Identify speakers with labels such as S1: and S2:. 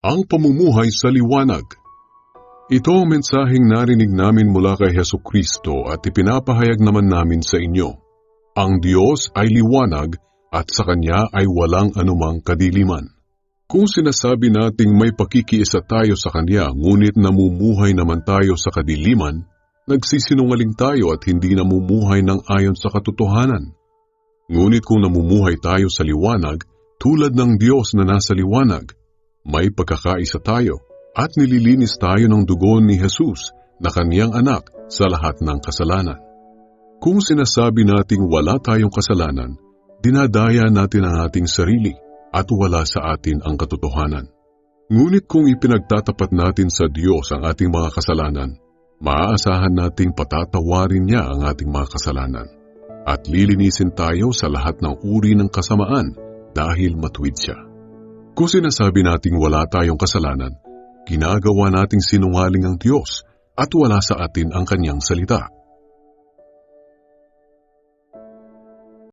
S1: Ang pamumuhay sa liwanag. Ito ang mensaheng narinig namin mula kay Hesukristo at ipinapahayag naman namin sa inyo. Ang Diyos ay liwanag at sa Kanya ay walang anumang kadiliman. Kung sinasabi nating may pakikiisa tayo sa Kanya ngunit namumuhay naman tayo sa kadiliman, nagsisinungaling tayo at hindi namumuhay ng ayon sa katotohanan. Ngunit kung namumuhay tayo sa liwanag, tulad ng Diyos na nasa liwanag, may pagkakaisa tayo at nililinis tayo ng dugo ni Jesus na Kaniyang anak sa lahat ng kasalanan. Kung sinasabi nating wala tayong kasalanan, dinadaya natin ang ating sarili at wala sa atin ang katotohanan. Ngunit kung ipinagtatapat natin sa Diyos ang ating mga kasalanan, maaasahan nating patatawarin niya ang ating mga kasalanan at lilinisin tayo sa lahat ng uri ng kasamaan dahil matuwid siya. Kung sinasabi nating wala tayong kasalanan, ginagawa nating sinungaling ang Diyos at wala sa atin ang Kanyang salita.